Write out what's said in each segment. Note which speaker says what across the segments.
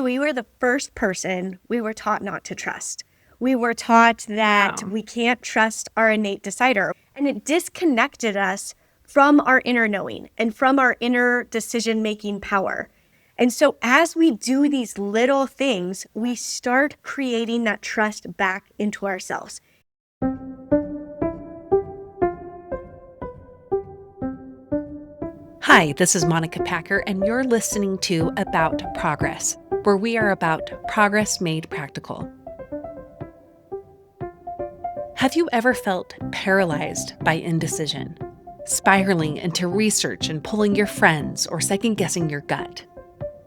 Speaker 1: We were the first person we were taught not to trust. We were taught that
Speaker 2: Wow.
Speaker 1: we can't trust our innate decider, and it disconnected us from our inner knowing and from our inner decision-making power. And so as we do these little things, we start creating that trust back into ourselves.
Speaker 2: Hi, this is Monica Packer, and you're listening to About Progress, where we are about progress made practical. Have you ever felt paralyzed by indecision, spiraling into research and pulling your friends or second-guessing your gut?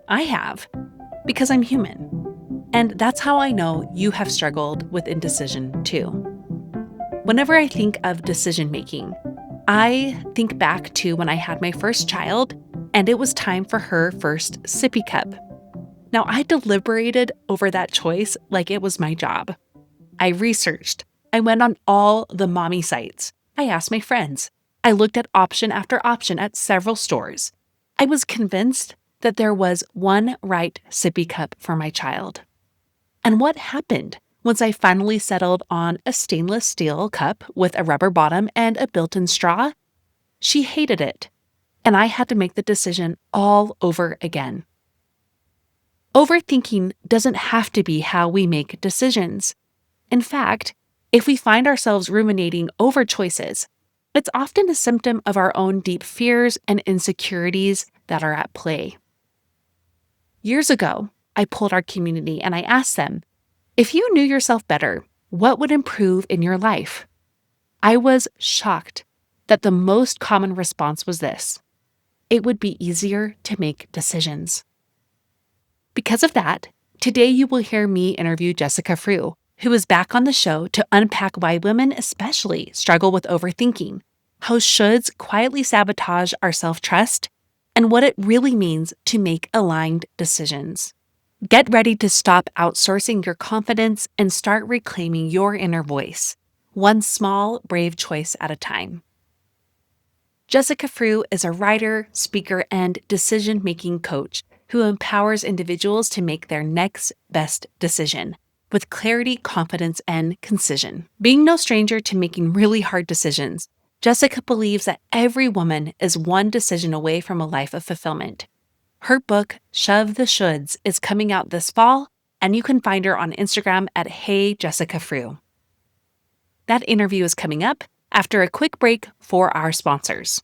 Speaker 2: I have, because I'm human. And that's how I know you have struggled with indecision too. Whenever I think of decision-making, I think back to when I had my first child, and it was time for her first sippy cup. Now, I deliberated over that choice like it was my job. I researched. I went on all the mommy sites. I asked my friends. I looked at option after option at several stores. I was convinced that there was one right sippy cup for my child. And what happened once I finally settled on a stainless steel cup with a rubber bottom and a built-in straw? She hated it, and I had to make the decision all over again. Overthinking doesn't have to be how we make decisions. In fact, if we find ourselves ruminating over choices, it's often a symptom of our own deep fears and insecurities that are at play. Years ago, I polled our community and I asked them, if you knew yourself better, what would improve in your life? I was shocked that the most common response was this: it would be easier to make decisions. Because of that, today you will hear me interview Jessica Frew, who is back on the show to unpack why women especially struggle with overthinking, how shoulds quietly sabotage our self-trust, and what it really means to make aligned decisions. Get ready to stop outsourcing your confidence and start reclaiming your inner voice, one small, brave choice at a time. Jessica Frew is a writer, speaker, and decision-making coach who empowers individuals to make their next best decision with clarity, confidence, and concision. Being no stranger to making really hard decisions, Jessica believes that every woman is one decision away from a life of fulfillment. Her book, Shove the Shoulds, is coming out this fall, and you can find her on Instagram at Hey Jessica Frew. That interview is coming up after a quick break for our sponsors.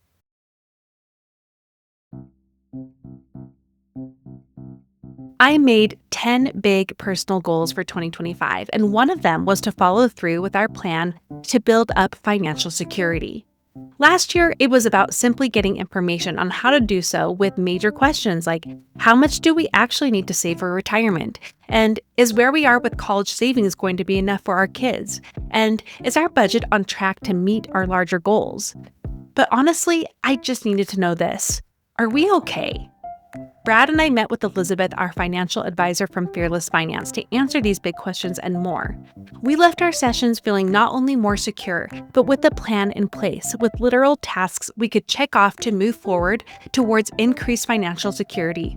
Speaker 2: I made 10 big personal goals for 2025, and one of them was to follow through with our plan to build up financial security. Last year, it was about simply getting information on how to do so with major questions like, how much do we actually need to save for retirement? And is where we are with college savings going to be enough for our kids? And is our budget on track to meet our larger goals? But honestly, I just needed to know this. Are we okay? Brad and I met with Elizabeth, our financial advisor from Fearless Finance, to answer these big questions and more. We left our sessions feeling not only more secure, but with a plan in place, with literal tasks we could check off to move forward towards increased financial security.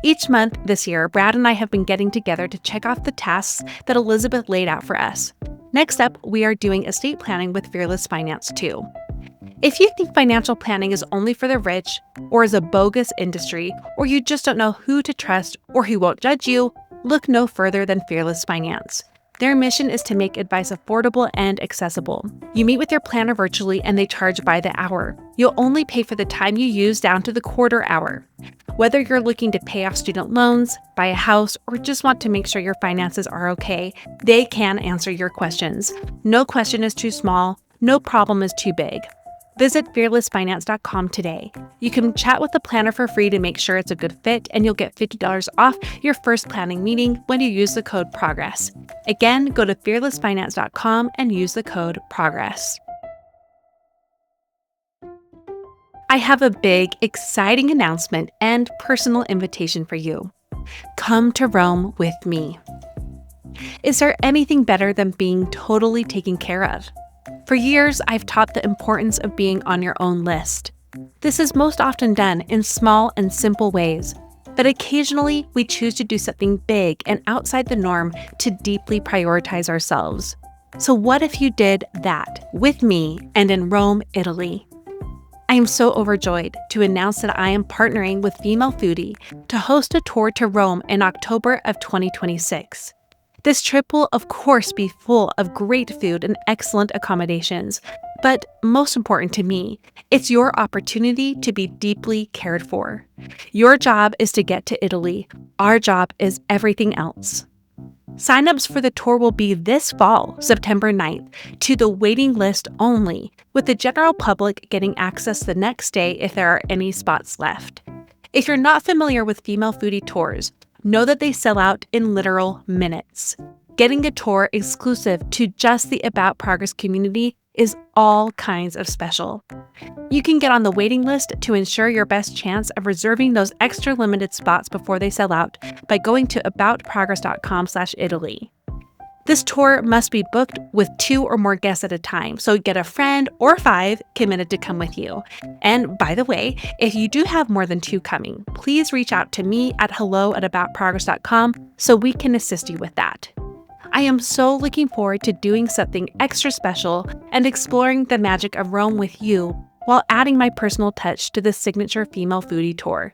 Speaker 2: Each month this year, Brad and I have been getting together to check off the tasks that Elizabeth laid out for us. Next up, we are doing estate planning with Fearless Finance too. If you think financial planning is only for the rich, or is a bogus industry, or you just don't know who to trust or who won't judge you, look no further than Fearless Finance. Their mission is to make advice affordable and accessible. You meet with your planner virtually and they charge by the hour. You'll only pay for the time you use down to the quarter hour. Whether you're looking to pay off student loans, buy a house, or just want to make sure your finances are okay, they can answer your questions. No question is too small, no problem is too big. Visit fearlessfinance.com today. You can chat with the planner for free to make sure it's a good fit, and you'll get $50 off your first planning meeting when you use the code PROGRESS. Again, go to fearlessfinance.com and use the code PROGRESS. I have a big, exciting announcement and personal invitation for you. Come to Rome with me. Is there anything better than being totally taken care of? For years, I've taught the importance of being on your own list. This is most often done in small and simple ways. But occasionally, we choose to do something big and outside the norm to deeply prioritize ourselves. So what if you did that with me and in Rome, Italy? I am so overjoyed to announce that I am partnering with Female Foodie to host a tour to Rome in October of 2026. This trip will, of course, be full of great food and excellent accommodations, but most important to me, it's your opportunity to be deeply cared for. Your job is to get to Italy. Our job is everything else. Signups for the tour will be this fall, September 9th, to the waiting list only, with the general public getting access the next day if there are any spots left. If you're not familiar with Female Foodie tours, know that they sell out in literal minutes. Getting a tour exclusive to just the About Progress community is all kinds of special. You can get on the waiting list to ensure your best chance of reserving those extra limited spots before they sell out by going to aboutprogress.com/Italy. This tour must be booked with 2 or more guests at a time, so get a friend or 5 committed to come with you. And by the way, if you do have more than 2 coming, please reach out to me at hello@aboutprogress.com so we can assist you with that. I am so looking forward to doing something extra special and exploring the magic of Rome with you while adding my personal touch to the signature Female Foodie tour.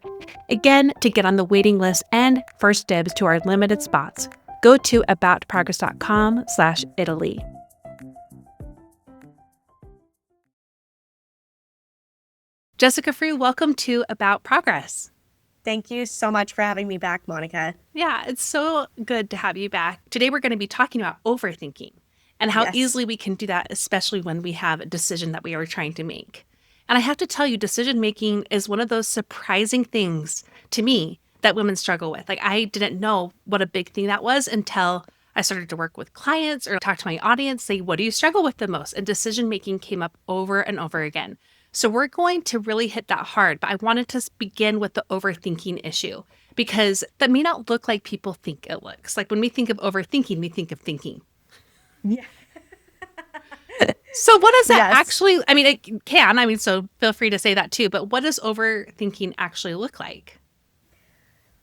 Speaker 2: Again, to get on the waiting list and first dibs to our limited spots, go to aboutprogress.com/Italy. Jessica Frew, welcome to About Progress.
Speaker 1: Thank you so much for having me back, Monica.
Speaker 2: Yeah, it's so good to have you back. Today we're going to be talking about overthinking and how easily we can do that, especially when we have a decision that we are trying to make. And I have to tell you, decision making is one of those surprising things to me that women struggle with. Like, I didn't know what a big thing that was until I started to work with clients or talk to my audience, say, what do you struggle with the most? And decision making came up over and over again. So we're going to really hit that hard, but I wanted to begin with the overthinking issue because that may not look like people think it looks. Like when we think of overthinking, we think of thinking.
Speaker 1: Yeah.
Speaker 2: So what does that actually, I mean, it can, so feel free to say that too, but what does overthinking actually look like?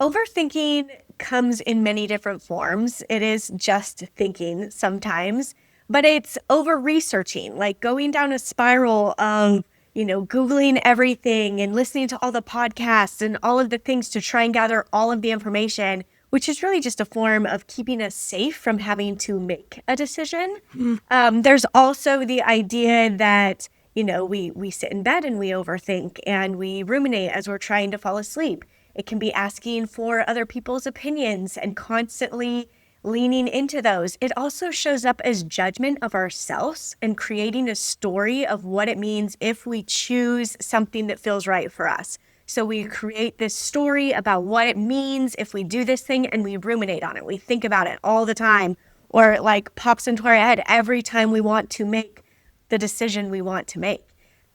Speaker 1: Overthinking comes in many different forms. It is just thinking sometimes, but it's over-researching, like going down a spiral of, Googling everything and listening to all the podcasts and all of the things to try and gather all of the information, which is really just a form of keeping us safe from having to make a decision. There's also the idea that, we sit in bed and we overthink and we ruminate as we're trying to fall asleep. It can be asking for other people's opinions and constantly leaning into those. It also shows up as judgment of ourselves and creating a story of what it means if we choose something that feels right for us. So we create this story about what it means if we do this thing and we ruminate on it. We think about it all the time, or it like pops into our head every time we want to make the decision we want to make.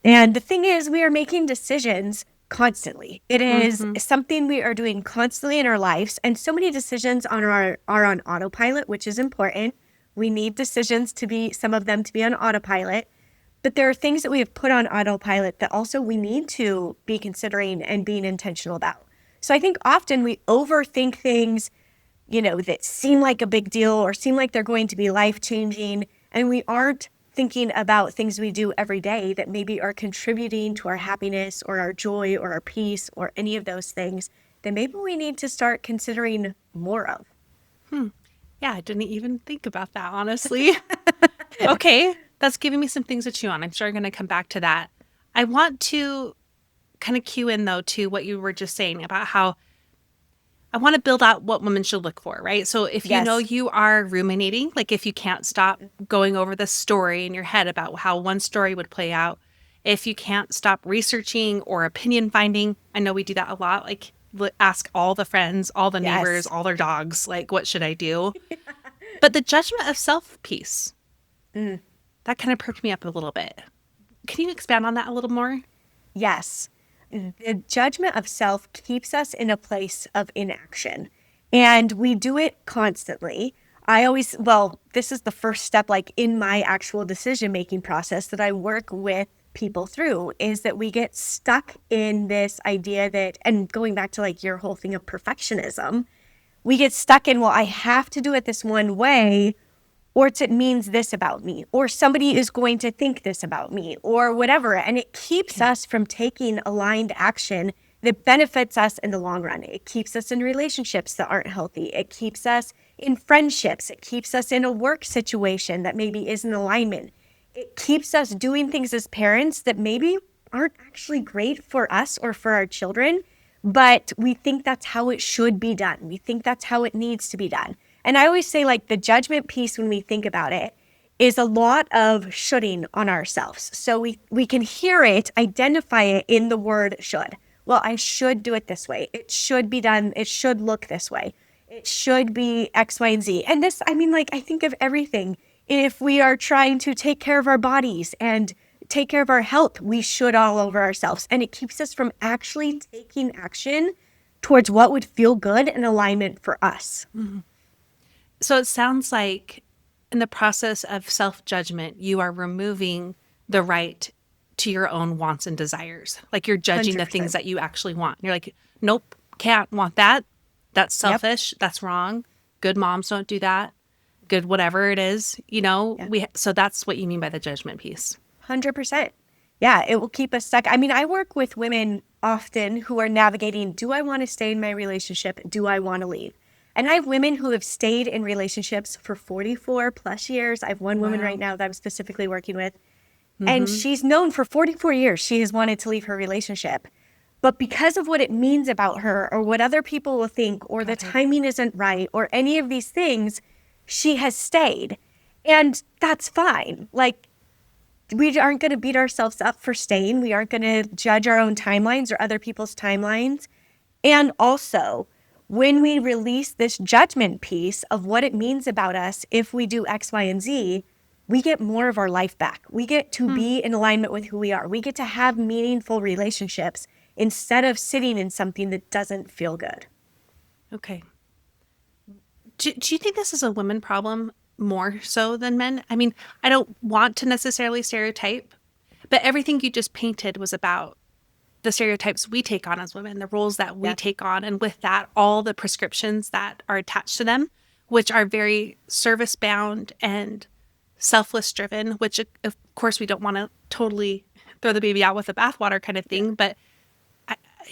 Speaker 1: And the thing is, we are making decisions constantly. It is something we are doing constantly in our lives. And so many decisions are on autopilot, which is important. We need decisions some of them to be on autopilot. But there are things that we have put on autopilot that also we need to be considering and being intentional about. So I think often we overthink things, that seem like a big deal or seem like they're going to be life-changing. And we aren't thinking about things we do every day that maybe are contributing to our happiness or our joy or our peace or any of those things that maybe we need to start considering more of.
Speaker 2: Yeah, I didn't even think about that, honestly. Okay, that's giving me some things to chew on. I'm sure I'm going to come back to that. I want to kind of cue in, though, to what you were just saying about how I want to build out what women should look for, right? So if you know you are ruminating, like if you can't stop going over the story in your head about how one story would play out, if you can't stop researching or opinion finding, I know we do that a lot, like ask all the friends, all the neighbors, all their dogs, like, what should I do? But the judgment of self piece, that kind of perked me up a little bit. Can you expand on that a little more?
Speaker 1: Yes. The judgment of self keeps us in a place of inaction, and we do it constantly. This is the first step, like in my actual decision-making process, that I work with people through is that we get stuck in this idea that, and going back to like your whole thing of perfectionism, we get stuck in, well, I have to do it this one way, or it means this about me, or somebody is going to think this about me, or whatever. And it keeps us from taking aligned action that benefits us in the long run. It keeps us in relationships that aren't healthy. It keeps us in friendships. It keeps us in a work situation that maybe isn't in alignment. It keeps us doing things as parents that maybe aren't actually great for us or for our children, but we think that's how it should be done. We think that's how it needs to be done. And I always say, like, the judgment piece when we think about it is a lot of shoulding on ourselves. So we can hear it, identify it in the word should. Well, I should do it this way. It should be done. It should look this way. It should be X, Y, and Z. And this, I mean, like, I think of everything. If we are trying to take care of our bodies and take care of our health, we should all over ourselves. And it keeps us from actually taking action towards what would feel good and alignment for us.
Speaker 2: Mm-hmm. So it sounds like in the process of self-judgment, you are removing the right to your own wants and desires. Like you're judging
Speaker 1: 100%.
Speaker 2: The things that you actually want. You're like, nope, can't want that. That's selfish. Yep. That's wrong. Good moms don't do that. Good whatever it is, you know. Yeah. So that's what you mean by the judgment piece.
Speaker 1: 100%. Yeah, it will keep us stuck. I mean, I work with women often who are navigating, do I want to stay in my relationship? Do I want to leave? And I have women who have stayed in relationships for 44 plus years. I have one woman right now that I'm specifically working with. Mm-hmm. And she's known for 44 years she has wanted to leave her relationship. But because of what it means about her or what other people will think or the timing isn't right or any of these things, she has stayed. And that's fine. Like, we aren't going to beat ourselves up for staying. We aren't going to judge our own timelines or other people's timelines. And also, when we release this judgment piece of what it means about us if we do X, Y, and Z, we get more of our life back. We get to be in alignment with who we are. We get to have meaningful relationships instead of sitting in something that doesn't feel good.
Speaker 2: Okay. Do you think this is a women problem more so than men? I mean, I don't want to necessarily stereotype, but everything you just painted was about the stereotypes we take on as women, the roles that we take on, and with that, all the prescriptions that are attached to them, which are very service-bound and selfless-driven, which, of course, we don't want to totally throw the baby out with the bathwater kind of thing, but,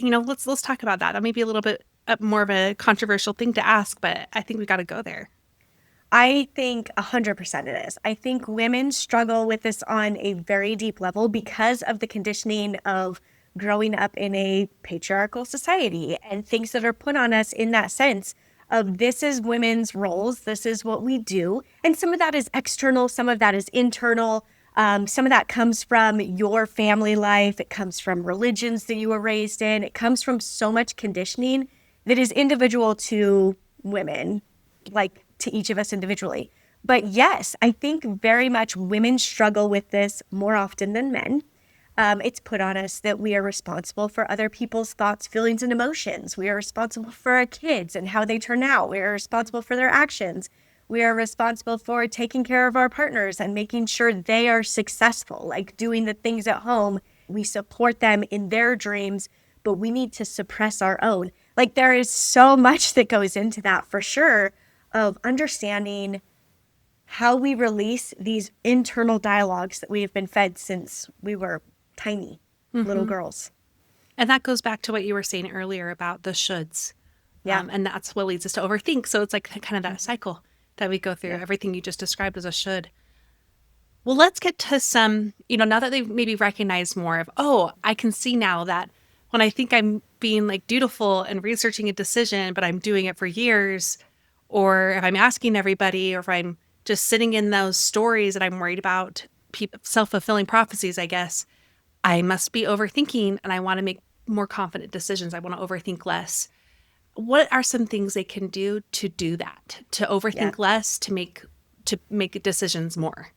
Speaker 2: let's talk about that. That may be a little bit more of a controversial thing to ask, but I think we got to go there.
Speaker 1: I think 100% it is. I think women struggle with this on a very deep level because of the conditioning of growing up in a patriarchal society and things that are put on us in that sense of this is women's roles, this is what we do. And some of that is external, some of that is internal. Some of that comes from your family life. It comes from religions that you were raised in. It comes from so much conditioning that is individual to women, like to each of us individually. But yes, I think very much women struggle with this more often than men. It's put on us that we are responsible for other people's thoughts, feelings, and emotions. We are responsible for our kids and how they turn out. We are responsible for their actions. We are responsible for taking care of our partners and making sure they are successful, like doing the things at home. We support them in their dreams, but we need to suppress our own. Like, there is so much that goes into that for sure, of understanding how we release these internal dialogues that we have been fed since we were tiny little girls.
Speaker 2: And that goes back to what you were saying earlier about the shoulds. Yeah. And that's what leads us to overthink. So it's like kind of that cycle that we go through. Yeah. Everything you just described as a should. Well, let's get to some, now that they've maybe recognized more of, I can see now that when I think I'm being like dutiful and researching a decision, but I'm doing it for years, or if I'm asking everybody, or if I'm just sitting in those stories that I'm worried about, self-fulfilling prophecies, I guess, I must be overthinking and I want to make more confident decisions. I want to overthink less. What are some things they can do that, to overthink less, to make decisions more?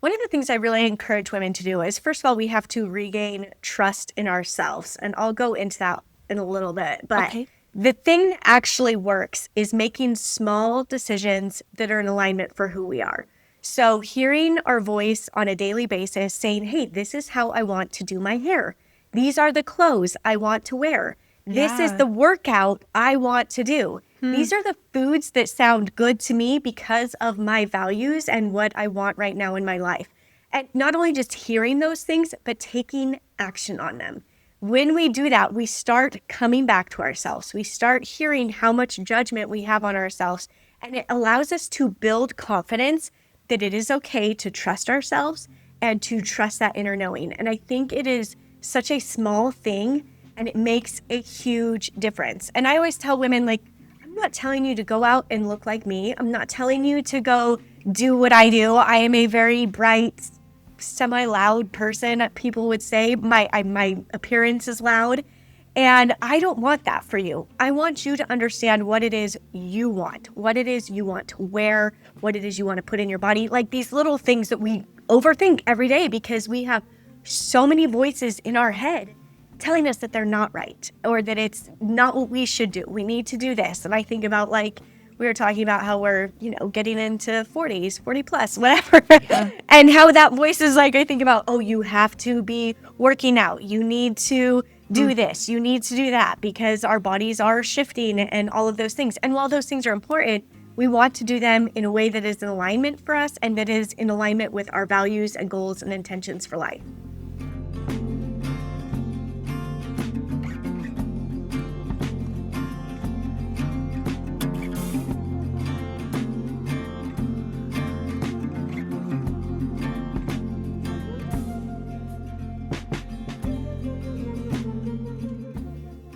Speaker 1: One of the things I really encourage women to do is, first of all, we have to regain trust in ourselves. And I'll go into that in a little bit. But the thing that actually works is making small decisions that are in alignment for who we are. So hearing our voice on a daily basis saying, hey, this is how I want to do my hair. These are the clothes I want to wear. This is the workout I want to do. These are the foods that sound good to me because of my values and what I want right now in my life. And not only just hearing those things, but taking action on them. When we do that, we start coming back to ourselves. We start hearing how much judgment we have on ourselves, and it allows us to build confidence that it is okay to trust ourselves and to trust that inner knowing. And I think it is such a small thing, and it makes a huge difference. And I always tell women, like, I'm not telling you to go out and look like me. I'm not telling you to go do what I do. I am a very bright, semi-loud person. People would say my appearance is loud. And I don't want that for you. I want you to understand what it is you want, what it is you want to wear, what it is you want to put in your body. Like these little things that we overthink every day because we have so many voices in our head telling us that they're not right or that it's not what we should do. We need to do this. And I think about, like, we were talking about how we're, getting into 40s, 40 plus, whatever. Yeah. And how that voice is like, I think about, oh, you have to be working out. You need to do this. You need to do that because our bodies are shifting and all of those things. And while those things are important, we want to do them in a way that is in alignment for us and that is in alignment with our values and goals and intentions for life.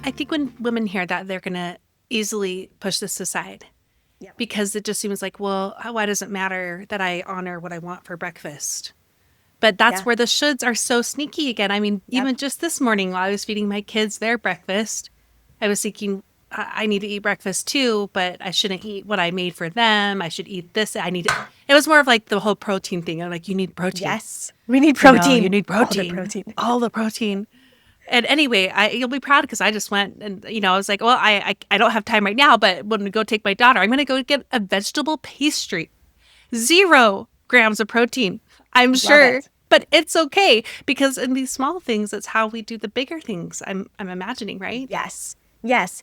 Speaker 2: I think when women hear that, they're going to easily push this aside because it just seems like, well, why does it matter that I honor what I want for breakfast? But that's where the shoulds are so sneaky again. I mean, even just this morning while I was feeding my kids their breakfast, I was thinking, I need to eat breakfast too, but I shouldn't eat what I made for them. I should eat this. It was more of like the whole protein thing. I'm like, you need protein.
Speaker 1: Yes, we need protein.
Speaker 2: You need protein.
Speaker 1: All the protein.
Speaker 2: All the protein. And anyway, you'll be proud because I just went and, I was like, well, I don't have time right now, but when we go take my daughter, I'm going to go get a vegetable pastry. 0 grams of protein, I'm sure. But it's okay because in these small things, it's how we do the bigger things, I'm imagining, right?
Speaker 1: Yes. Yes.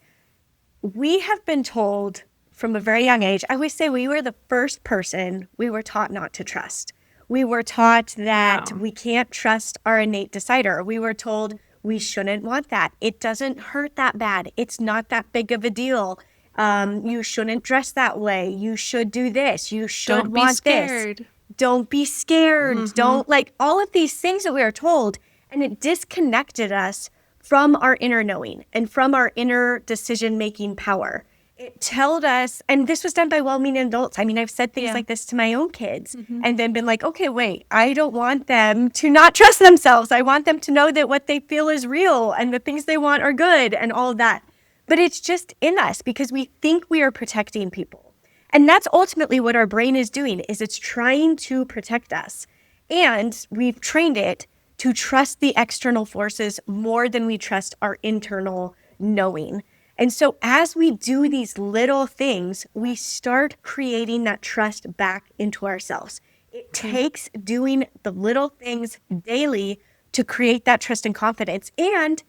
Speaker 1: We have been told from a very young age, I always say we were the first person we were taught not to trust. We were taught that we can't trust our innate decider. We were told we shouldn't want that. It doesn't hurt that bad. It's not that big of a deal. You shouldn't dress that way. You should do this. You should want this. Don't be scared. Mm-hmm. Don't, like, all of these things that we are told. And it disconnected us from our inner knowing and from our inner decision-making power. It told us, and this was done by well-meaning adults. I mean, I've said things like this to my own kids and then been like, okay, wait, I don't want them to not trust themselves. I want them to know that what they feel is real and the things they want are good and all of that. But it's just in us because we think we are protecting people. And that's ultimately what our brain is doing, is it's trying to protect us. And we've trained it to trust the external forces more than we trust our internal knowing. And so as we do these little things, we start creating that trust back into ourselves. It takes doing the little things daily to create that trust and confidence and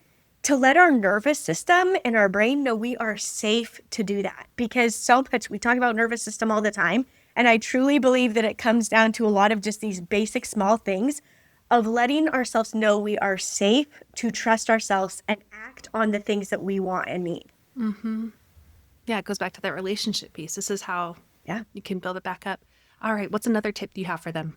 Speaker 1: to let our nervous system and our brain know we are safe to do that. Because so much, we talk about nervous system all the time. And I truly believe that it comes down to a lot of just these basic small things of letting ourselves know we are safe to trust ourselves and act on the things that we want and need.
Speaker 2: Mm-hmm. Yeah, it goes back to that relationship piece. This is how you can build it back up. All right, what's another tip you have for them?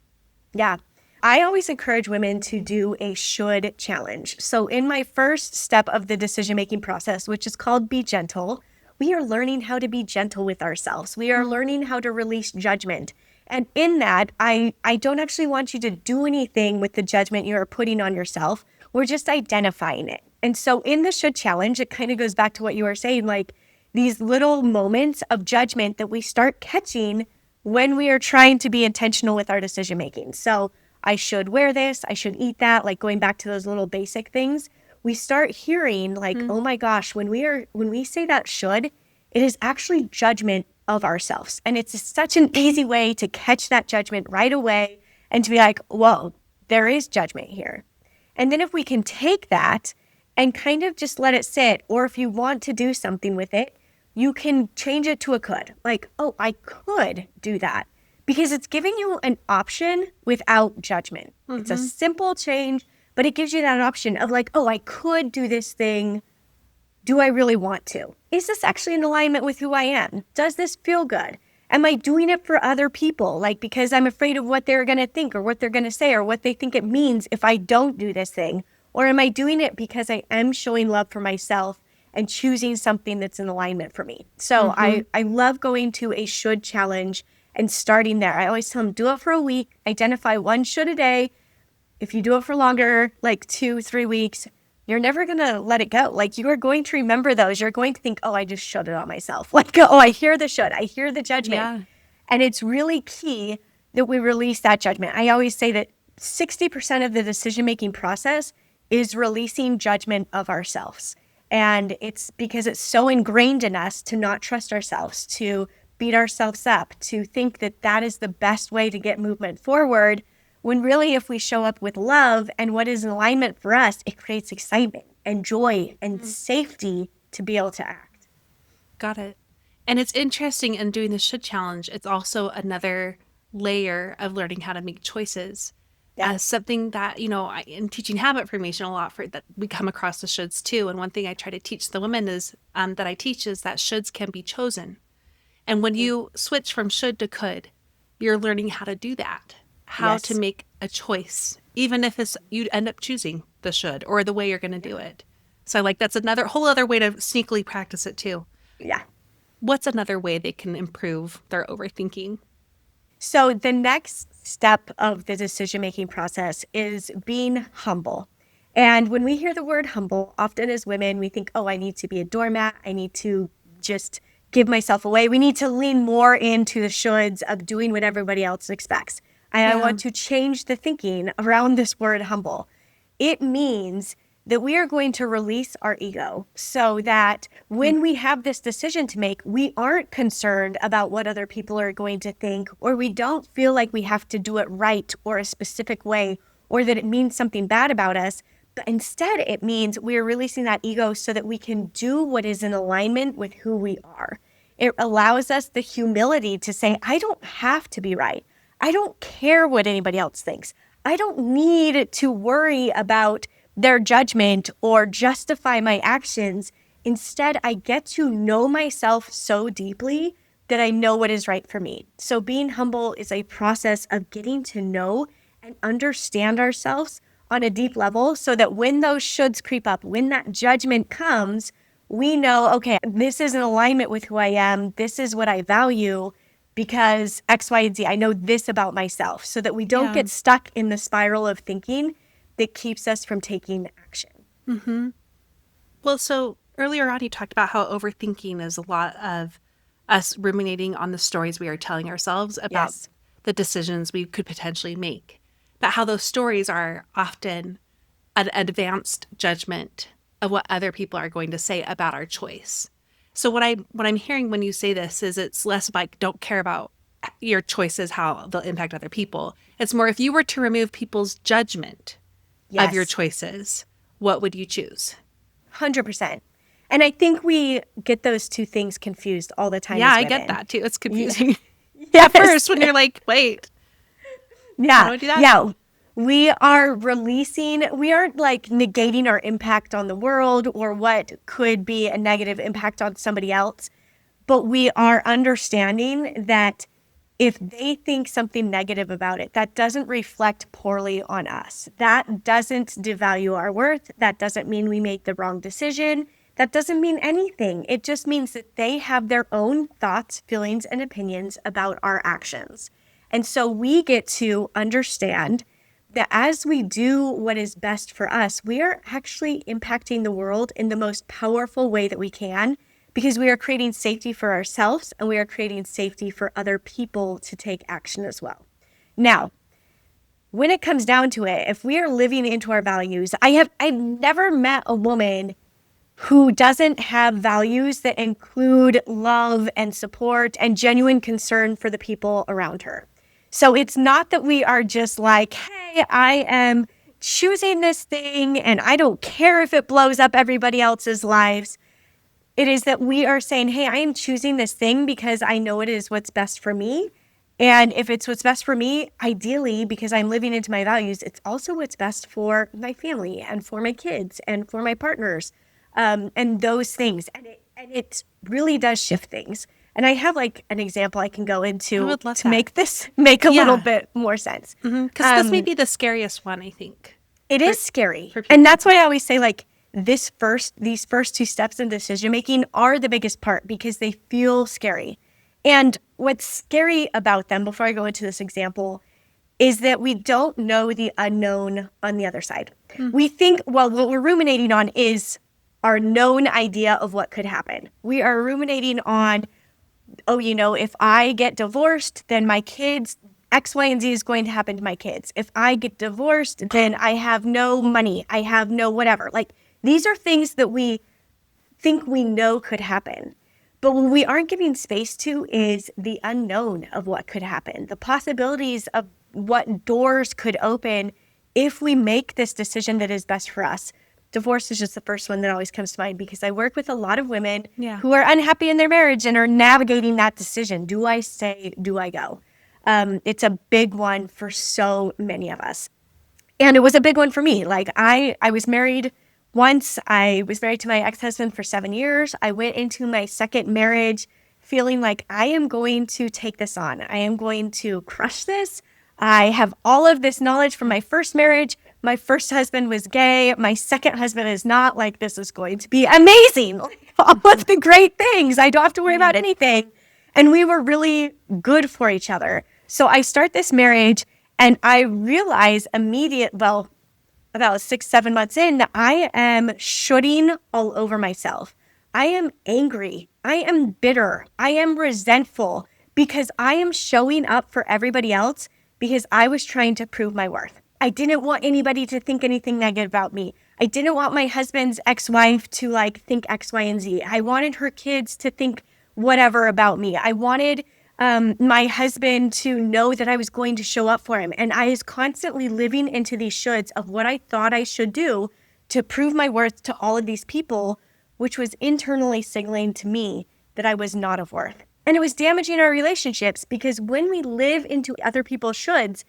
Speaker 1: Yeah, I always encourage women to do a should challenge. So in my first step of the decision-making process, which is called Be Gentle, we are learning how to be gentle with ourselves. We are learning how to release judgment. And in that, I don't actually want you to do anything with the judgment you are putting on yourself. We're just identifying it. And so in the should challenge, it kind of goes back to what you were saying, like these little moments of judgment that we start catching when we are trying to be intentional with our decision making. So I should wear this, I should eat that, like going back to those little basic things. We start hearing like, oh my gosh, when we say that should, it is actually judgment of ourselves. And it's such an easy way to catch that judgment right away and to be like, whoa, there is judgment here. And then if we can take that and kind of just let it sit, or if you want to do something with it, you can change it to a could. Like, oh, I could do that. Because it's giving you an option without judgment. It's a simple change, but it gives you that option of like, oh, I could do this thing. Do I really want to? Is this actually in alignment with who I am? Does this feel good? Am I doing it for other people? Like, because I'm afraid of what they're going to think or what they're going to say or what they think it means if I don't do this thing? Or am I doing it because I am showing love for myself and choosing something that's in alignment for me? So I love going to a should challenge and starting there. I always tell them, do it for a week, identify one should a day. If you do it for longer, like 2-3 weeks, you're never going to let it go. Like, you are going to remember those. You're going to think, oh, I just should it on myself. Like, oh, I hear the should. I hear the judgment.
Speaker 2: Yeah.
Speaker 1: And it's really key that we release that judgment. I always say that 60% of the decision-making process is releasing judgment of ourselves. And it's because it's so ingrained in us to not trust ourselves, to beat ourselves up, to think that that is the best way to get movement forward, when really if we show up with love and what is in alignment for us, it creates excitement and joy and safety to be able to act.
Speaker 2: Got it. And it's interesting in doing the should challenge, it's also another layer of learning how to make choices.
Speaker 1: Yeah.
Speaker 2: As something that, in teaching habit formation a lot for that we come across the shoulds too. And one thing I try to teach the women is that I teach is that shoulds can be chosen. And when you switch from should to could, you're learning how to do that, how to make a choice, even if it's you end up choosing the should or the way you're going to do it. So that's another whole other way to sneakily practice it too.
Speaker 1: Yeah.
Speaker 2: What's another way they can improve their overthinking?
Speaker 1: So the next step of the decision-making process is being humble. And when we hear the word humble, often as women, we think, oh, I need to be a doormat. I need to just give myself away. We need to lean more into the shoulds of doing what everybody else expects. And I want to change the thinking around this word humble. It means that we are going to release our ego so that when we have this decision to make, we aren't concerned about what other people are going to think, or we don't feel like we have to do it right or a specific way, or that it means something bad about us. But instead, it means we're releasing that ego so that we can do what is in alignment with who we are. It allows us the humility to say, I don't have to be right. I don't care what anybody else thinks. I don't need to worry about their judgment or justify my actions. Instead, I get to know myself so deeply that I know what is right for me. So being humble is a process of getting to know and understand ourselves on a deep level so that when those shoulds creep up, when that judgment comes, we know, okay, this is in alignment with who I am. This is what I value because X, Y, and Z. I know this about myself so that we don't get stuck in the spiral of thinking that keeps us from taking action.
Speaker 2: Mm-hmm. Well, so earlier on, you talked about how overthinking is a lot of us ruminating on the stories we are telling ourselves about the decisions we could potentially make, but how those stories are often an advanced judgment of what other people are going to say about our choice. So what I'm hearing when you say this is it's less like don't care about your choices, how they'll impact other people. It's more if you were to remove people's judgment of your choices, what would you choose?
Speaker 1: 100%. And I think we get those two things confused all the time.
Speaker 2: Yeah,
Speaker 1: as
Speaker 2: I
Speaker 1: women.
Speaker 2: get that too. It's confusing.
Speaker 1: Yes.
Speaker 2: At first when you're like, wait, how do I do that?
Speaker 1: Yeah. We are releasing, we aren't like negating our impact on the world or what could be a negative impact on somebody else, but we are understanding that if they think something negative about it, that doesn't reflect poorly on us. That doesn't devalue our worth. That doesn't mean we made the wrong decision. That doesn't mean anything. It just means that they have their own thoughts, feelings, and opinions about our actions. And so we get to understand that as we do what is best for us, we are actually impacting the world in the most powerful way that we can, because we are creating safety for ourselves and we are creating safety for other people to take action as well. Now, when it comes down to it, if we are living into our values, I've never met a woman who doesn't have values that include love and support and genuine concern for the people around her. So it's not that we are just like, hey, I am choosing this thing and I don't care if it blows up everybody else's lives. It is that we are saying, hey, I am choosing this thing because I know it is what's best for me. And if it's what's best for me, ideally, because I'm living into my values, it's also what's best for my family and for my kids and for my partners, and those things. And it really does shift things. And I have like an example I can go
Speaker 2: I
Speaker 1: into
Speaker 2: would love
Speaker 1: to
Speaker 2: that.
Speaker 1: make this make a little
Speaker 2: Yeah.
Speaker 1: bit more sense.
Speaker 2: Because this may be the scariest one, I think.
Speaker 1: It is scary.
Speaker 2: for people.
Speaker 1: And that's why I always say like these first two steps in decision making are the biggest part because they feel scary. And what's scary about them, before I go into this example, is that we don't know the unknown on the other side. We think, well, what we're ruminating on is our known idea of what could happen. We are ruminating on, oh, if I get divorced, then my kids, X, Y, and Z is going to happen to my kids. If I get divorced, then I have no money. I have no whatever. Like, these are things that we think we know could happen. But what we aren't giving space to is the unknown of what could happen, the possibilities of what doors could open if we make this decision that is best for us. Divorce is just the first one that always comes to mind because I work with a lot of women who are unhappy in their marriage and are navigating that decision. Do I stay? Do I go? It's a big one for so many of us. And it was a big one for me. Like I was married once. I was married to my ex-husband for 7 years. I went into my second marriage feeling like I am going to take this on. I am going to crush this. I have all of this knowledge from my first marriage. My first husband was gay. My second husband is not. Like, this is going to be amazing. Like, all of the great things. I don't have to worry about anything. And we were really good for each other. So I start this marriage and I realize about 6, 7 months in, that I am shooting all over myself. I am angry. I am bitter. I am resentful because I am showing up for everybody else because I was trying to prove my worth. I didn't want anybody to think anything negative about me. I didn't want my husband's ex-wife to think X, Y, and Z. I wanted her kids to think whatever about me. I wanted my husband to know that I was going to show up for him. And I was constantly living into these shoulds of what I thought I should do to prove my worth to all of these people, which was internally signaling to me that I was not of worth. And it was damaging our relationships because when we live into other people's shoulds,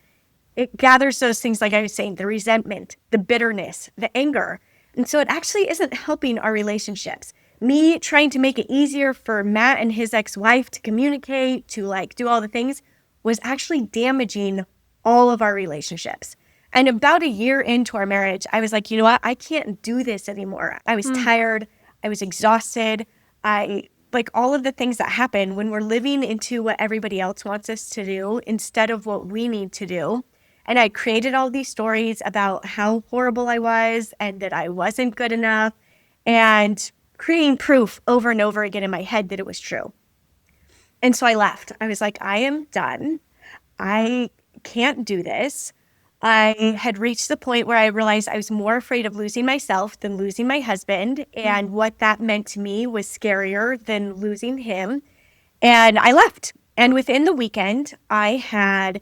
Speaker 1: it gathers those things, like I was saying, the resentment, the bitterness, the anger. And so it actually isn't helping our relationships. Me trying to make it easier for Matt and his ex-wife to communicate, to do all the things, was actually damaging all of our relationships. And about a year into our marriage, I was like, you know what? I can't do this anymore. I was tired. I was exhausted. All of the things that happen when we're living into what everybody else wants us to do instead of what we need to do. And I created all these stories about how horrible I was and that I wasn't good enough, and creating proof over and over again in my head that it was true. And so I left. I was like, I am done. I can't do this. I had reached the point where I realized I was more afraid of losing myself than losing my husband. And what that meant to me was scarier than losing him. And I left. And within the weekend, I had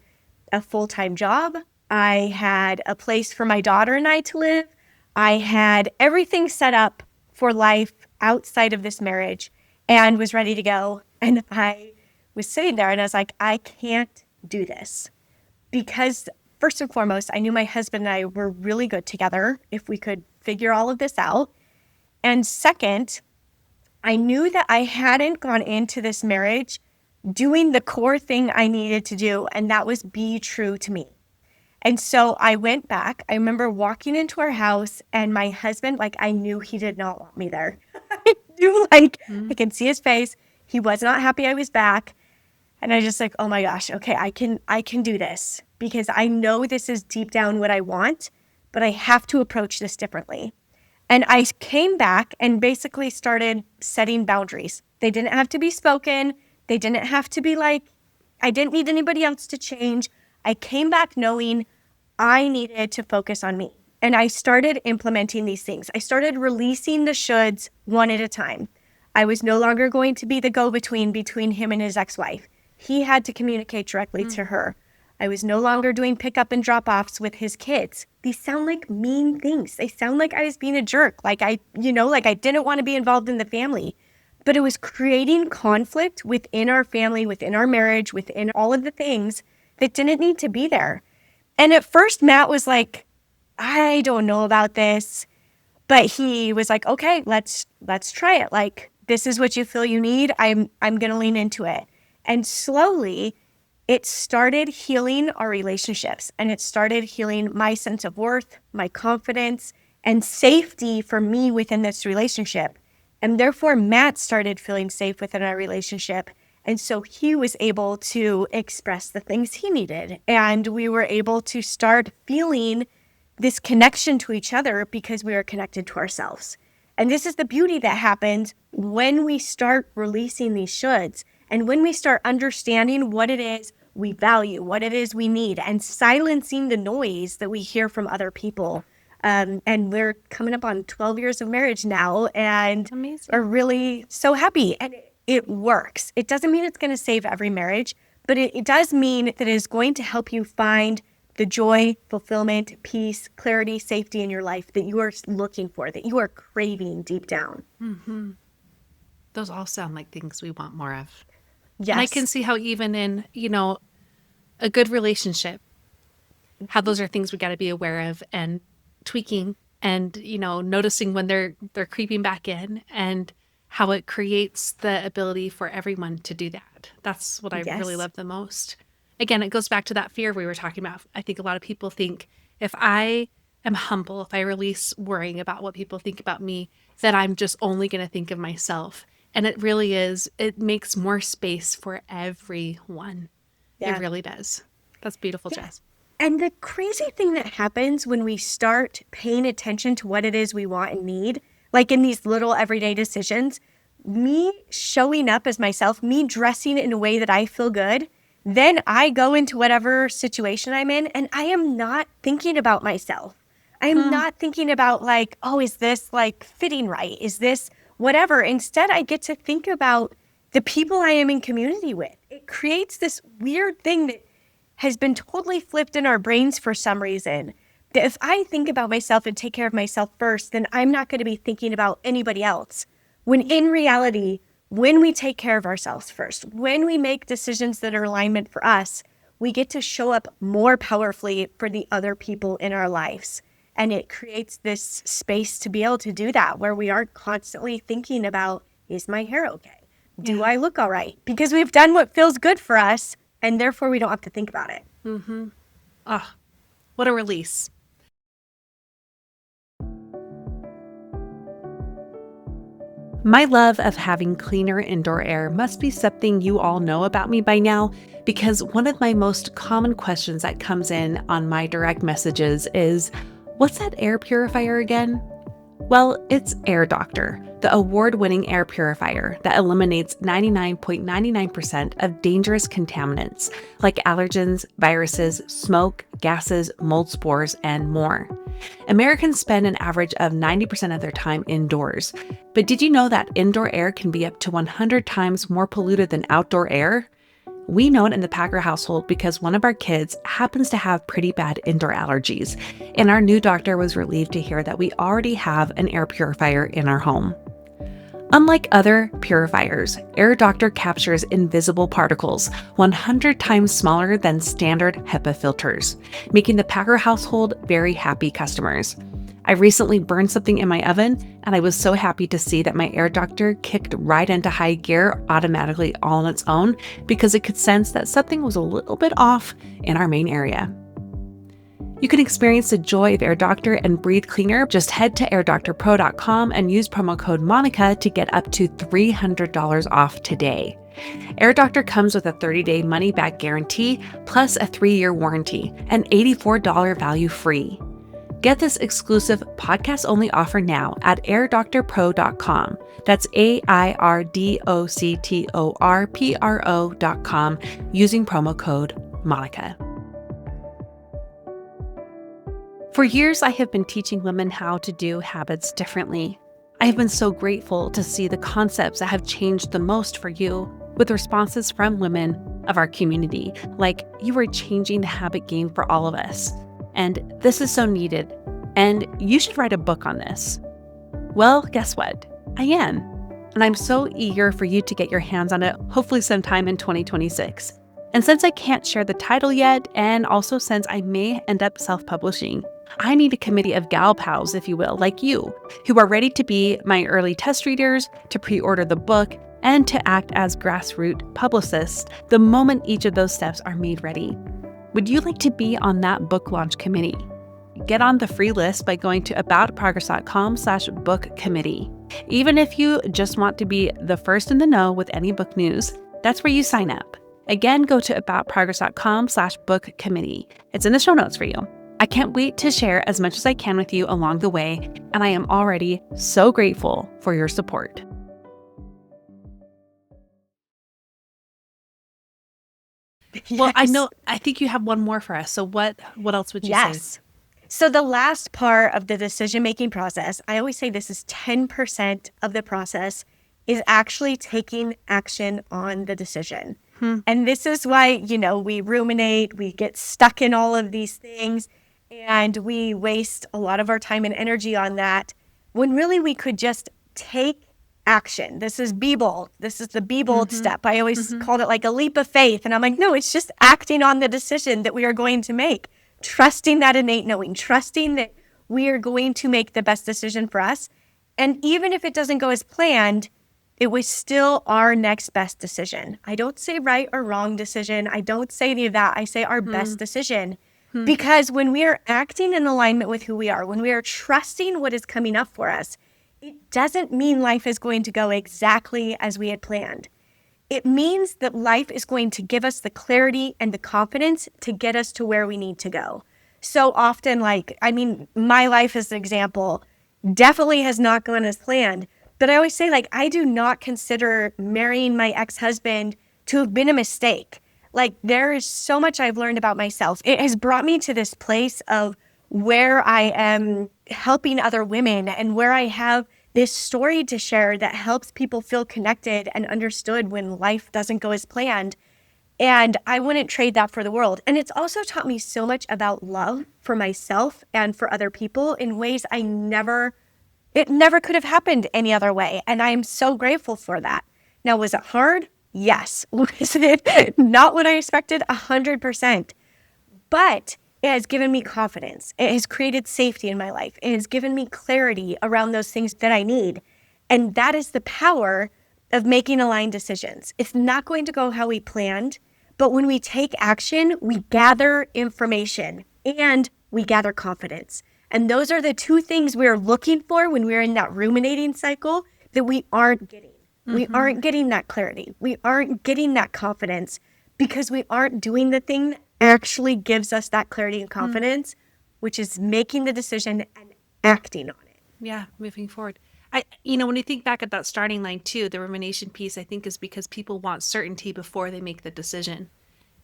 Speaker 1: a full-time job. I had a place for my daughter and I to live. I had everything set up for life outside of this marriage and was ready to go. And I was sitting there and I was like, I can't do this. Because first and foremost, I knew my husband and I were really good together if we could figure all of this out. And second, I knew that I hadn't gone into this marriage doing the core thing I needed to do, and that was be true to me. And so I went back. I remember walking into our house and my husband, I knew he did not want me there. I knew, I can see his face. He was not happy I was back. And I just oh my gosh, okay, I can do this because I know this is deep down what I want, but I have to approach this differently. And I came back and basically started setting boundaries. They didn't have to be spoken. They didn't have to be I didn't need anybody else to change. I came back knowing I needed to focus on me. And I started implementing these things. I started releasing the shoulds one at a time. I was no longer going to be the go-between between him and his ex-wife. He had to communicate directly to her. I was no longer doing pickup and drop-offs with his kids. These sound like mean things. They sound like I was being a jerk, like I didn't want to be involved in the family. But it was creating conflict within our family, within our marriage, within all of the things that didn't need to be there. And at first, Matt was like, I don't know about this. But he was like, okay, let's try it. Like, this is what you feel you need. I'm going to lean into it. And slowly it started healing our relationships, and it started healing my sense of worth, my confidence, and safety for me within this relationship. And therefore, Matt started feeling safe within our relationship. And so he was able to express the things he needed. And we were able to start feeling this connection to each other because we are connected to ourselves. And this is the beauty that happens when we start releasing these shoulds and when we start understanding what it is we value, what it is we need, and silencing the noise that we hear from other people. And we're coming up on 12 years of marriage now, and
Speaker 2: Amazing.
Speaker 1: are really so happy. And it works. It doesn't mean it's going to save every marriage, but it does mean that it is going to help you find the joy, fulfillment, peace, clarity, safety in your life that you are looking for, that you are craving deep down.
Speaker 2: Mm-hmm. Those all sound like things we want more of.
Speaker 1: Yes.
Speaker 2: And I can see how even in, a good relationship, how those are things we got to be aware of and tweaking and, noticing when they're creeping back in, and how it creates the ability for everyone to do that. That's what I really love the most. Again, it goes back to that fear we were talking about. I think a lot of people think if I am humble, if I release worrying about what people think about me, then I'm just only going to think of myself. And it really is, it makes more space for everyone. Yeah. It really does. That's beautiful, Jess.
Speaker 1: And the crazy thing that happens when we start paying attention to what it is we want and need, like in these little everyday decisions, me showing up as myself, me dressing in a way that I feel good, then I go into whatever situation I'm in and I am not thinking about myself. I am not thinking about like, oh, is this like fitting right? Is this whatever? Instead, I get to think about the people I am in community with. It creates this weird thing that has been totally flipped in our brains for some reason. That if I think about myself and take care of myself first, then I'm not going to be thinking about anybody else. When in reality, when we take care of ourselves first, when we make decisions that are alignment for us, we get to show up more powerfully for the other people in our lives. And it creates this space to be able to do that, where we aren't constantly thinking about, is my hair okay? Do I look all right? Because we've done what feels good for us, and therefore we don't have to think about it.
Speaker 2: Mm-hmm. Oh, what a release. My love of having cleaner indoor air must be something you all know about me by now, because one of my most common questions that comes in on my direct messages is, what's that air purifier again? Well, it's Air Doctor, the award-winning air purifier that eliminates 99.99% of dangerous contaminants like allergens, viruses, smoke, gases, mold spores, and more. Americans spend an average of 90% of their time indoors. But did you know that indoor air can be up to 100 times more polluted than outdoor air? We know it in the Packer household because one of our kids happens to have pretty bad indoor allergies, and our new doctor was relieved to hear that we already have an air purifier in our home. Unlike other purifiers, Air Doctor captures invisible particles 100 times smaller than standard HEPA filters, making the Packer household very happy customers. I recently burned something in my oven, and I was so happy to see that my Air Doctor kicked right into high gear automatically all on its own because it could sense that something was a little bit off in our main area. You can experience the joy of Air Doctor and breathe cleaner. Just head to airdoctorpro.com and use promo code Monica to get up to $300 off today. Air Doctor comes with a 30-day money-back guarantee plus a 3-year warranty and $84 value free. Get this exclusive podcast-only offer now at airdoctorpro.com. That's AIRDOCTORPRO.com using promo code Monica. For years, I have been teaching women how to do habits differently. I have been so grateful to see the concepts that have changed the most for you with responses from women of our community, like you are changing the habit game for all of us. And this is so needed. And you should write a book on this. Well, guess what? I am. And I'm so eager for you to get your hands on it, hopefully sometime in 2026. And since I can't share the title yet, and also since I may end up self-publishing, I need a committee of gal pals, if you will, like you, who are ready to be my early test readers, to pre-order the book, and to act as grassroots publicists the moment each of those steps are made ready. Would you like to be on that book launch committee? Get on the free list by going to aboutprogress.com/book committee. Even if you just want to be the first in the know with any book news, that's where you sign up. Again, go to aboutprogress.com/book committee. It's in the show notes for you. I can't wait to share as much as I can with you along the way, and I am already so grateful for your support. Well,
Speaker 1: Yes.
Speaker 2: I think you have one more for us. So what else would you say?
Speaker 1: Yes. So the last part of the decision-making process, I always say this is 10% of the process, is actually taking action on the decision. And this is why, we ruminate, we get stuck in all of these things, and we waste a lot of our time and energy on that, when really we could just take action. This is be bold. This is the be bold step. I always called it like a leap of faith. And I'm like, no, it's just acting on the decision that we are going to make. Trusting that innate knowing, trusting that we are going to make the best decision for us. And even if it doesn't go as planned, it was still our next best decision. I don't say right or wrong decision. I don't say any of that. I say our best decision. Because when we are acting in alignment with who we are, when we are trusting what is coming up for us, it doesn't mean life is going to go exactly as we had planned. It means that life is going to give us the clarity and the confidence to get us to where we need to go. So often, my life as an example definitely has not gone as planned. But I always say, I do not consider marrying my ex-husband to have been a mistake. There is so much I've learned about myself. It has brought me to this place of where I am helping other women and where I have this story to share that helps people feel connected and understood when life doesn't go as planned. And I wouldn't trade that for the world. And it's also taught me so much about love for myself and for other people in ways it never could have happened any other way. And I am so grateful for that. Now, was it hard? Yes. Was it not what I expected? 100%. But it has given me confidence. It has created safety in my life. It has given me clarity around those things that I need. And that is the power of making aligned decisions. It's not going to go how we planned, but when we take action, we gather information and we gather confidence. And those are the two things we're looking for when we're in that ruminating cycle that we aren't getting. We aren't getting that clarity. We aren't getting that confidence because we aren't doing the thing that actually gives us that clarity and confidence, which is making the decision and acting on it.
Speaker 2: Yeah, moving forward. When you think back at that starting line too, the rumination piece, I think is because people want certainty before they make the decision.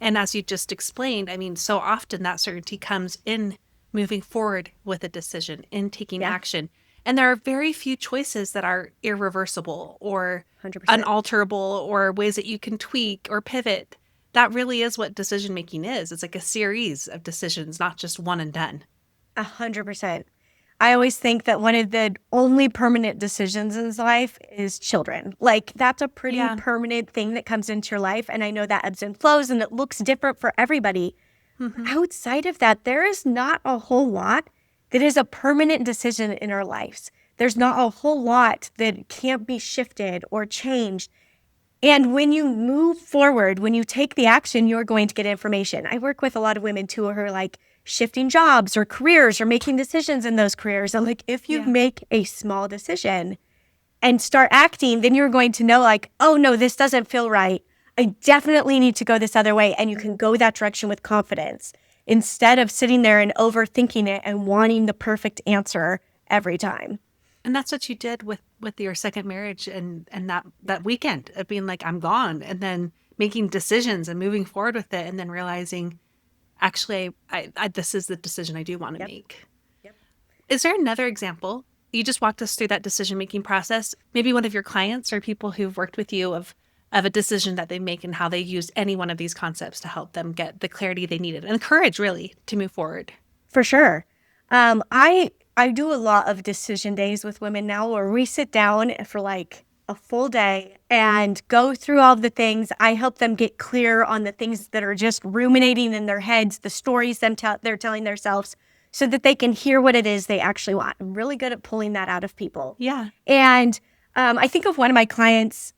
Speaker 2: And as you just explained, so often that certainty comes in moving forward with a decision, in taking action. And there are very few choices that are irreversible or
Speaker 1: 100%.
Speaker 2: unalterable or ways that you can tweak or pivot. That really is what decision making is. It's like a series of decisions, not just one and done.
Speaker 1: 100%. I always think that one of the only permanent decisions in life is children. That's a pretty permanent thing that comes into your life. And I know that ebbs and flows and it looks different for everybody. Outside of that, there is not a whole lot that is a permanent decision in our lives. There's not a whole lot that can't be shifted or changed. And when you move forward, when you take the action, you're going to get information. I work with a lot of women too who are shifting jobs or careers or making decisions in those careers. And if you make a small decision and start acting, then you're going to know oh no, this doesn't feel right. I definitely need to go this other way. And you can go that direction with confidence instead of sitting there and overthinking it and wanting the perfect answer every time.
Speaker 2: And that's what you did with your second marriage and that weekend of being I'm gone, and then making decisions and moving forward with it, and then realizing, actually, I this is the decision I do want to make. Is there another example? You just walked us through that decision-making process. Maybe one of your clients or people who've worked with you of a decision that they make and how they used any one of these concepts to help them get the clarity they needed and courage really to move forward.
Speaker 1: For sure. I do a lot of decision days with women now where we sit down for like a full day and go through all the things. I help them get clear on the things that are just ruminating in their heads, the stories they're telling themselves, so that they can hear what it is they actually want. I'm really good at pulling that out of people.
Speaker 2: Yeah.
Speaker 1: And I think of one of my clients,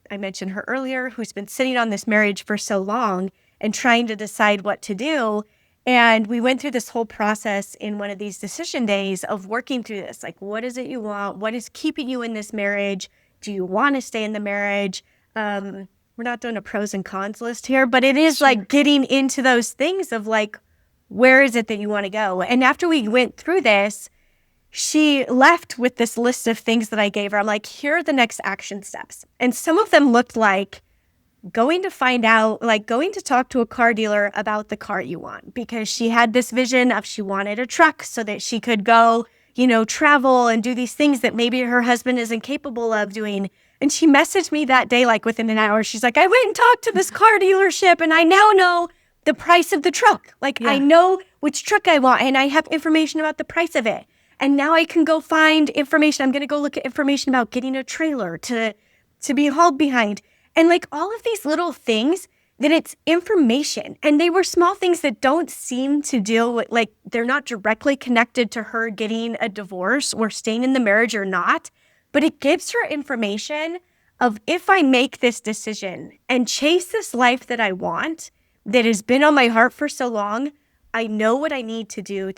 Speaker 1: I mentioned her earlier, who's been sitting on this marriage for so long and trying to decide what to do. And we went through this whole process in one of these decision days of working through this. Like, what is it you want? What is keeping you in this marriage? Do you want to stay in the marriage? We're not doing a pros and cons list here, but it is like getting into those things of like, where is it that you want to go? And after we went through this, she left with this list of things that I gave her. I'm like, here are the next action steps. And some of them looked like going to talk to a car dealer about the car you want, because she had this vision of she wanted a truck so that she could go, travel and do these things that maybe her husband isn't capable of doing. And she messaged me that day, like within an hour. She's like, I went and talked to this car dealership and I now know the price of the truck. Like, I know which truck I want and I have information about the price of it. And now I can go find information. I'm going to go look at information about getting a trailer to be hauled behind. And like all of these little things that it's information. And they were small things that don't seem to deal with, like, they're not directly connected to her getting a divorce or staying in the marriage or not. But it gives her information of, if I make this decision and chase this life that I want, that has been on my heart for so long, I know what I need to do it.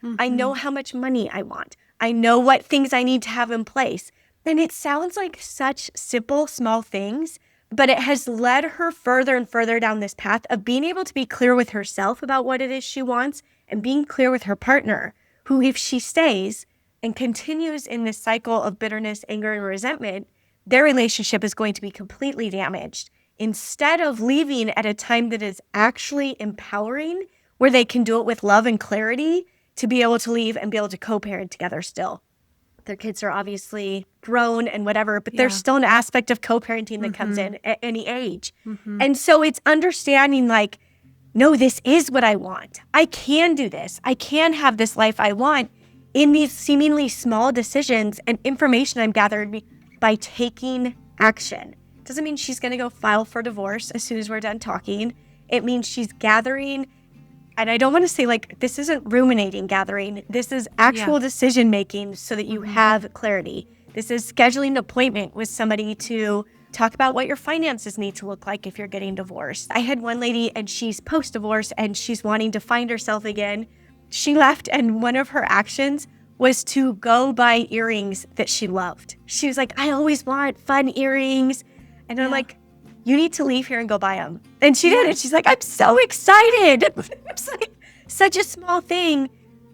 Speaker 1: Mm-hmm. I know how much money I want. I know what things I need to have in place. And it sounds like such simple, small things, but it has led her further and further down this path of being able to be clear with herself about what it is she wants and being clear with her partner, who, if she stays and continues in this cycle of bitterness, anger, and resentment, their relationship is going to be completely damaged. Instead of leaving at a time that is actually empowering, where they can do it with love and clarity, to be able to leave and be able to co-parent together still. Their kids are obviously grown and whatever, but there's still an aspect of co-parenting that comes in at any age. Mm-hmm. And so it's understanding, like, no, this is what I want. I can do this. I can have this life I want in these seemingly small decisions and information I'm gathered by taking action. Doesn't mean she's going to go file for divorce as soon as we're done talking. It means she's gathering. And I don't want to say, like, this isn't ruminating gathering. This is actual decision making so that you have clarity. This is scheduling an appointment with somebody to talk about what your finances need to look like if you're getting divorced. I had one lady, and she's post-divorce and she's wanting to find herself again. She left, and one of her actions was to go buy earrings that she loved. She was like, I always want fun earrings. And I'm like, you need to leave here and go buy them. And she did it. She's like, I'm so excited. It's like such a small thing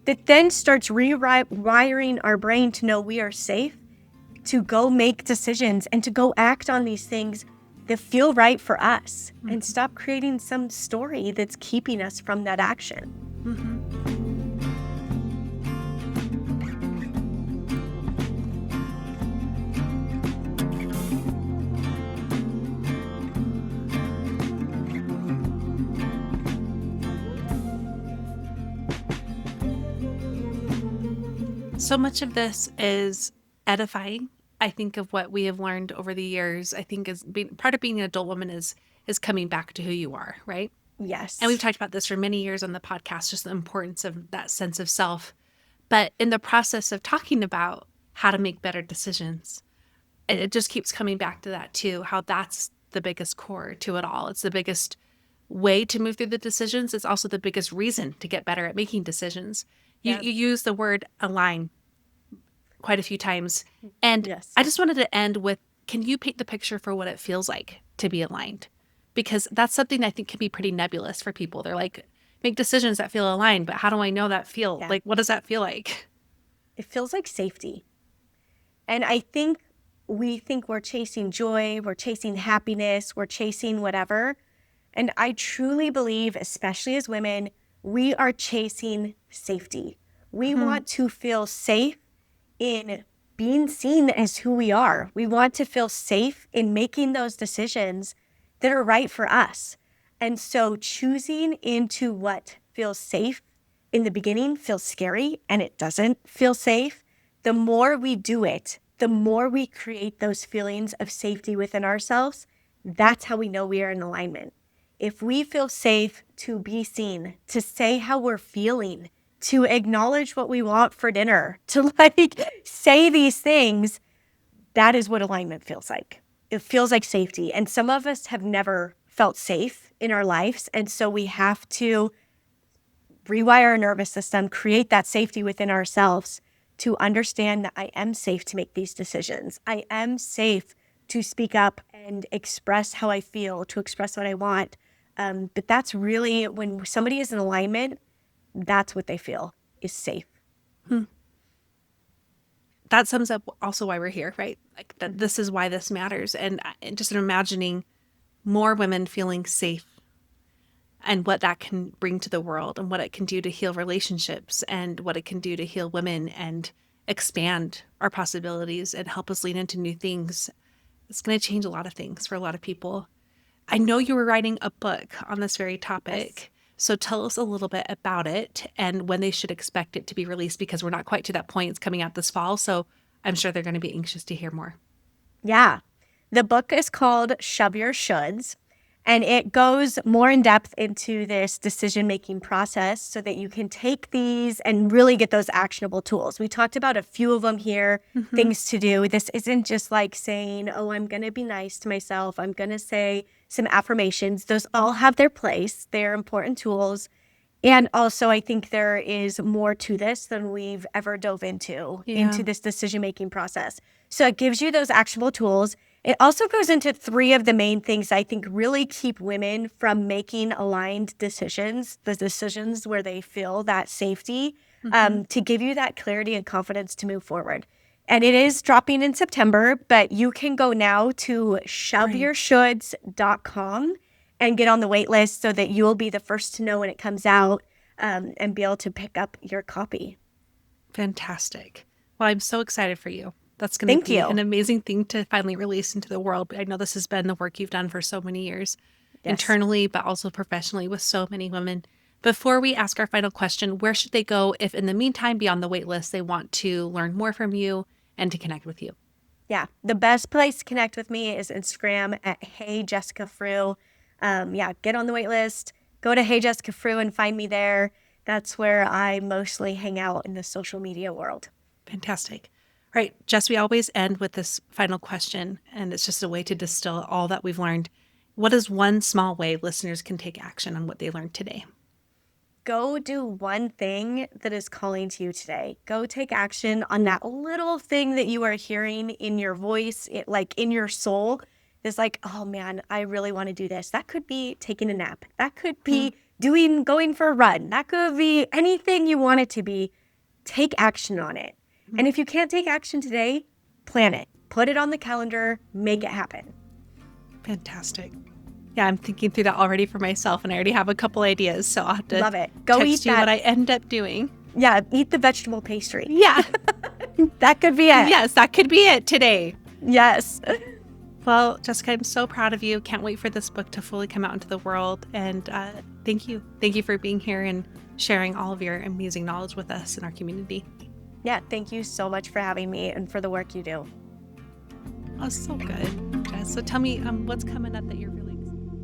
Speaker 1: that then starts rewiring our brain to know we are safe, to go make decisions and to go act on these things that feel right for us, and stop creating some story that's keeping us from that action. Mm-hmm.
Speaker 2: So much of this is edifying. I think of what we have learned over the years. I think is part of being an adult woman is coming back to who you are, right?
Speaker 1: Yes.
Speaker 2: And we've talked about this for many years on the podcast, just the importance of that sense of self. But in the process of talking about how to make better decisions, it just keeps coming back to that too, how that's the biggest core to it all. It's the biggest way to move through the decisions. It's also the biggest reason to get better at making decisions. You use the word align quite a few times. And I just wanted to end with, can you paint the picture for what it feels like to be aligned? Because that's something I think can be pretty nebulous for people. They're like, make decisions that feel aligned, but how do I know that feel? Like, what does that feel like?
Speaker 1: It feels like safety. And I think we think we're chasing joy, we're chasing happiness, we're chasing whatever. And I truly believe, especially as women, we are chasing safety. We want to feel safe in being seen as who we are. We want to feel safe in making those decisions that are right for us. And so choosing into what feels safe in the beginning feels scary and it doesn't feel safe. The more we do it, the more we create those feelings of safety within ourselves. That's how we know we are in alignment. If we feel safe to be seen, to say how we're feeling, to acknowledge what we want for dinner, to say these things, that is what alignment feels like. It feels like safety. And some of us have never felt safe in our lives. And so we have to rewire our nervous system, create that safety within ourselves to understand that I am safe to make these decisions. I am safe to speak up and express how I feel, to express what I want. But that's really when somebody is in alignment, that's what they feel is safe.
Speaker 2: That sums up also why we're here, right? Like that this is why this matters. And just imagining more women feeling safe and what that can bring to the world and what it can do to heal relationships and what it can do to heal women and expand our possibilities and help us lean into new things. It's going to change a lot of things for a lot of people. I know you were writing a book on this very topic.
Speaker 1: Yes.
Speaker 2: So tell us a little bit about it and when they should expect it to be released, because we're not quite to that point. It's coming out this fall. So I'm sure they're going to be anxious to hear more.
Speaker 1: Yeah. The book is called Shove Your Shoulds, and it goes more in depth into this decision-making process so that you can take these and really get those actionable tools. We talked about a few of them here, things to do. This isn't just like saying, oh, I'm going to be nice to myself. I'm going to say some affirmations. Those all have their place. They're important tools. And also, I think there is more to this than we've ever dove into this decision-making process. So it gives you those actionable tools. It also goes into 3 of the main things I think really keep women from making aligned decisions, the decisions where they feel that safety, to give you that clarity and confidence to move forward. And it is dropping in September, but you can go now to shoveyourshoulds.com and get on the wait list so that you'll be the first to know when it comes out and be able to pick up your copy.
Speaker 2: Fantastic. Well, I'm so excited for you. That's going to be an amazing thing to finally release into the world. I know this has been the work you've done for so many years, internally, but also professionally with so many women. Before we ask our final question, where should they go if in the meantime, beyond the wait list, they want to learn more from you and to connect with you?
Speaker 1: Yeah, the best place to connect with me is Instagram at Hey Jessica Frew. Get on the wait list, go to Hey Jessica Frew and find me there. That's where I mostly hang out in the social media world.
Speaker 2: Fantastic. All right, Jess, we always end with this final question, and it's just a way to distill all that we've learned. What is one small way listeners can take action on what they learned today?
Speaker 1: Go do one thing that is calling to you today. Go take action on that little thing that you are hearing in your voice, like in your soul. It's like, oh man, I really want to do this. That could be taking a nap. That could be going for a run. That could be anything you want it to be. Take action on it. And if you can't take action today, plan it. Put it on the calendar. Make it happen.
Speaker 2: Fantastic. Yeah, I'm thinking through that already for myself, and I already have a couple ideas, so I'll have to
Speaker 1: love it. Go
Speaker 2: text
Speaker 1: eat
Speaker 2: you
Speaker 1: that.
Speaker 2: what I end up doing.
Speaker 1: Yeah, eat the vegetable pastry.
Speaker 2: Yeah.
Speaker 1: That could be it.
Speaker 2: Yes, that could be it today.
Speaker 1: Yes.
Speaker 2: Well, Jessica, I'm so proud of you. Can't wait for this book to fully come out into the world. And thank you. Thank you for being here and sharing all of your amazing knowledge with us in our community.
Speaker 1: Yeah, thank you so much for having me and for the work you do.
Speaker 2: Oh, so good, Jess. So tell me what's coming up that you're really excited about.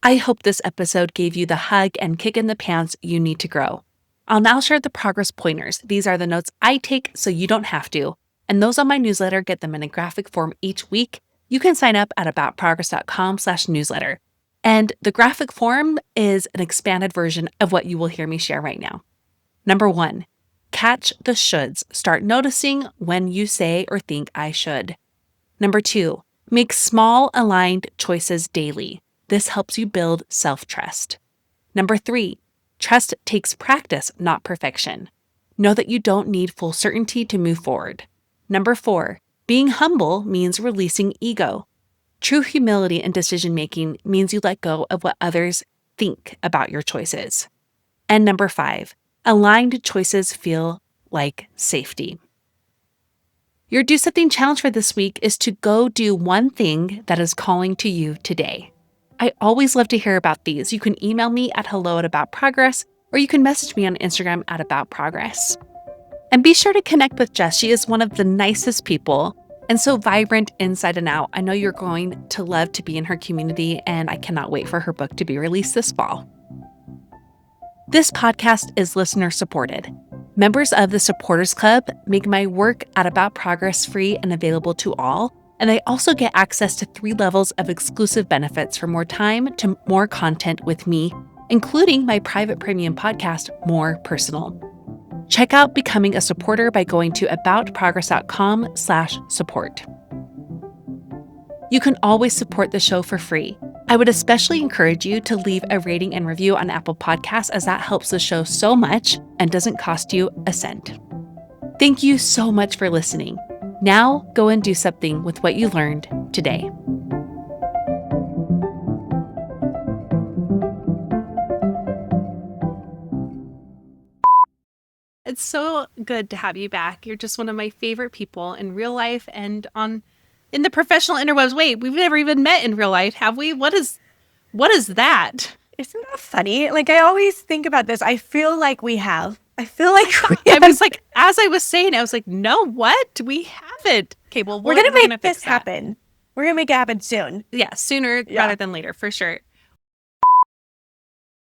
Speaker 2: I hope this episode gave you the hug and kick in the pants you need to grow. I'll now share the progress pointers. These are the notes I take so you don't have to. And those on my newsletter get them in a graphic form each week. You can sign up at aboutprogress.com/newsletter. And the graphic form is an expanded version of what you will hear me share right now. Number 1, catch the shoulds. Start noticing when you say or think I should. Number 2, make small aligned choices daily. This helps you build self-trust. Number 3, trust takes practice, not perfection. Know that you don't need full certainty to move forward. Number 4, being humble means releasing ego. True humility in decision-making means you let go of what others think about your choices. And number 5, aligned choices feel like safety. Your Do Something challenge for this week is to go do one thing that is calling to you today. I always love to hear about these. You can email me at hello@aboutprogress, or you can message me on Instagram at aboutprogress. And be sure to connect with Jess. She is one of the nicest people and so vibrant inside and out. I know you're going to love to be in her community, and I cannot wait for her book to be released this fall. This podcast is listener supported. Members of the Supporters Club make my work at About Progress free and available to all, and they also get access to 3 levels of exclusive benefits from more time to more content with me, including my private premium podcast, More Personal. Check out becoming a supporter by going to aboutprogress.com/support. You can always support the show for free. I would especially encourage you to leave a rating and review on Apple Podcasts, as that helps the show so much and doesn't cost you a cent. Thank you so much for listening. Now go and do something with what you learned today. It's so good to have you back. You're just one of my favorite people in real life and in the professional interwebs. Wait, we've never even met in real life, have we? What is that?
Speaker 1: Isn't that funny? Like, I always think about this. I feel like we have. I feel like
Speaker 2: I was like, as I was saying, I was like, no, what? We haven't. Okay, well,
Speaker 1: we're going to make this happen. We're going to make it happen soon.
Speaker 2: Yeah, sooner rather than later, for sure.